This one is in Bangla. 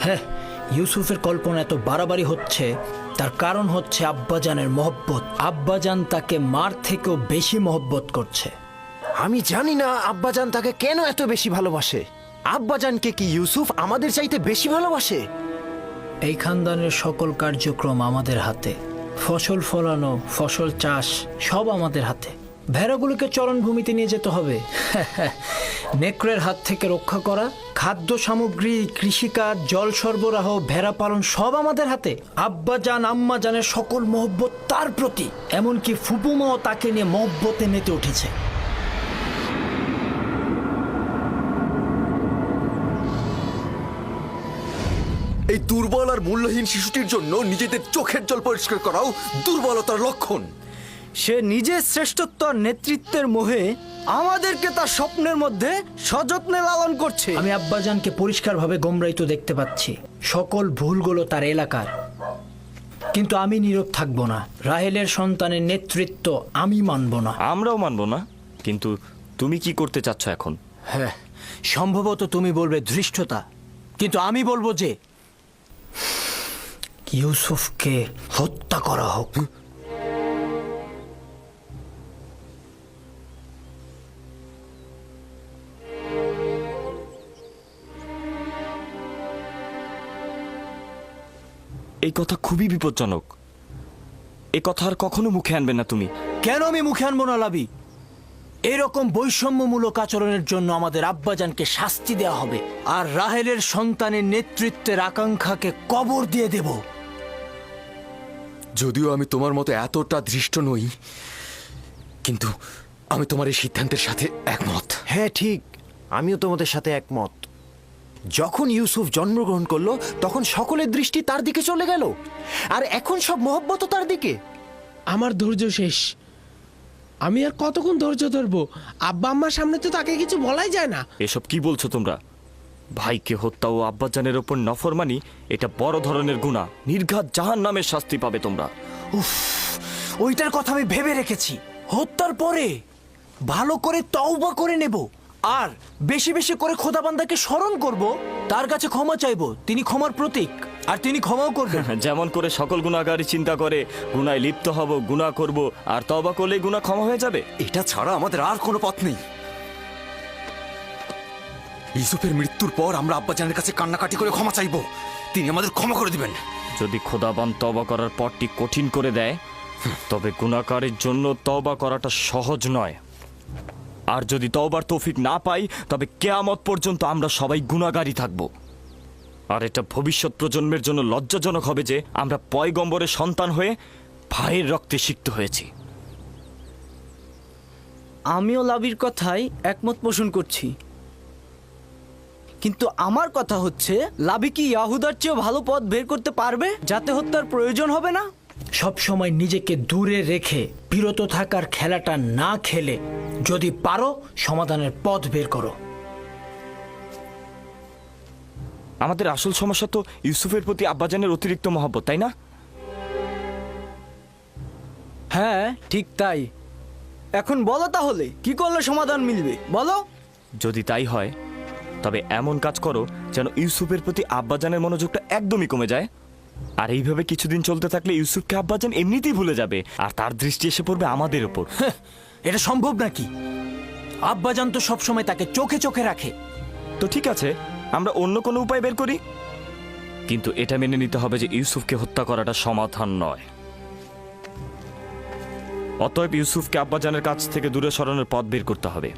হ্যাঁ, ইউসুফের কল্পনা এত বাড়াবাড়ি হচ্ছে, তার কারণ হচ্ছে আব্বাজানের মহব্বত। আব্বাজান তাকে মার থেকেও বেশি মহব্বত করছে। আমি জানি না আব্বাজান তাকে কেন এত বেশি ভালোবাসে। আব্বাজানকে কি ইউসুফ আমাদের চাইতে বেশি ভালোবাসে? এই খানদানের সকল কার্যক্রম আমাদের হাতে। ফসল ফলানো, ফসল চাষ সব আমাদের হাতে। ভেড়াগুলোকে চরণভূমিতে নিয়ে যেতে হবে, নেকড়ের হাত থেকে রক্ষা করা, খাদ্য সামগ্রী, কৃষিকাজ, জল সরবরাহ, ভেড়া পালন সব আমাদের হাতে। আব্বাজান আম্মাজানের সকল মহব্বত তার প্রতি, এমনকি ফুপুমাও তাকে নিয়ে মহব্বতে মেতে উঠেছে। এই দুর্বল আর মূল্যহীন শিশুটির জন্য নিজেদের চোখের জল পরিষ্কার করাও দুর্বলতার লক্ষণ। সে নিজের শ্রেষ্ঠত্ব আর নেতৃত্বের মোহে আমাদেরকে তার স্বপ্নের মধ্যে সযত্নে লালন করছে। আমি আব্বাজানকে পরিষ্কারভাবে গোমরাইতো দেখতে পাচ্ছি। সকল ভুলগুলো তার এলাকার। কিন্তু আমি নীরব থাকবো না। রাহেলের সন্তানের নেতৃত্ব আমি মানব না। আমরাও মানব না। কিন্তু তুমি কি করতে চাচ্ছ এখন? হ্যাঁ, সম্ভবত তুমি বলবে ধৃষ্টতা, কিন্তু আমি বলবো যে ইউসুফকে হত্যা করা হোক। এই কথা খুবই বিপজ্জনক। এই কথা আর কখনো মুখে আনবে না তুমি। কেন আমি মুখে আনবো না লাবি? এরকম বৈষম্যমূলক আচরণের জন্য আমাদের আব্বাজানকে শাস্তি দেওয়া হবে, আর রাহেলের সন্তানের নেতৃত্বের আকাঙ্ক্ষাকে কবর দিয়ে দেব। যদিও আমি তোমার মতো এতটা দৃষ্ট নই, কিন্তু আমি তোমার এই সিদ্ধান্তের সাথে একমত। হ্যাঁ ঠিক, আমিও তোমাদের সাথে একমত। যখন ইউসুফ জন্মগ্রহণ করলো তখন সকলের দৃষ্টি তার দিকে চলে গেল, আর এখন সব মহব্বত তার দিকে। আমার ধৈর্য শেষ। আমি আর কতক্ষণ ধৈর্য ধরবো? আব্বা আম্মার সামনে তো তাকে কিছু বলাই যায় না। এসব কি বলছো তোমরা? ভাইকে হত্যা ও আব্বাজানের ওপর নফরমানি, এটা বড় ধরনের গুনাহ। নির্ঘাত জাহান্নামের শাস্তি পাবে তোমরা। উফ, ওইটার কথা আমি ভেবে রেখেছি। হত্যার পরে ভালো করে তওবা করে নেব, আর বেশি বেশি করে খোদাবান্দাকে স্মরণ করব, তার কাছে ক্ষমা চাইব। তিনি ক্ষমার প্রতীক, আর তিনি ক্ষমাও করবেন। যেমন করে সকল গুনাহগারী চিন্তা করে গুনায় লিপ্ত হব, গুনাহ করব, আর তওবা করলে গুনাহ ক্ষমা হয়ে যাবে। এটা ছাড়া আমাদের আর কোনো পথ নেই। ইউসুফের মৃত্যুর পর আমরা আব্বাজানের কাছে কান্নাকাটি করে ক্ষমা চাইব, তিনি আমাদের ক্ষমা করে দিবেন। যদি খোদাবান তওবা করার পথটি কঠিন করে দেয়, তবে গুনাহগারের জন্য তওবা করাটা সহজ নয়। আর যদি তওবার তৌফিক না পাই, তবে কিয়ামত পর্যন্ত আমরা সবাই গুনাহগারী থাকব। আর এটা ভবিষ্যৎ প্রজন্মের জন্য লজ্জাজনক হবে যে আমরা পয়গম্বরের সন্তান হয়ে ভাইয়ের রক্তে সিক্ত হয়েছি। আমিও লাবির কথাই একমত পোষণ করছি, কিন্তু আমার কথা হচ্ছে, লাবি কি ইয়াহুদার চেয়েও ভালো পথ বের করতে পারবে, যাতে হত্যার প্রয়োজন হবে না? সব সময় নিজেকে দূরে রেখে বিরত থাকার খেলাটা না খেলে যদি পারো সমাধানের পথ বের করো। আমাদের আসল সমস্যা তো ইউসুফের প্রতি আব্বাজানের অতিরিক্ত মহব্বত, তাই না? হ্যাঁ ঠিক তাই। এখন বলো তাহলে কি করলে সমাধান মিলবে, বলো। যদি তাই হয়, তবে এমন কাজ করো যেন ইউসুফের প্রতি আব্বাজানের মনোযোগটা একদমই কমে যায়। আর এইভাবে কিছুদিন চলতে থাকলে ইউসুফকে আব্বাজান এমনিতেই ভুলে যাবে, আর তার দৃষ্টি এসে পড়বে আমাদের উপর। এটা সম্ভব নাকি? আব্বাজান তো সবসময় তাকে চোখে চোখে রাখে। তো ঠিক আছে, আমরা অন্য কোনো উপায় বের করি, কিন্তু এটা মেনে নিতে হবে যে ইউসুফকে হত্যা করাটা সমাধান নয়। অতএব ইউসুফকে আব্বাজানের কাছ থেকে দূরে সরানোর পথ বের করতে হবে।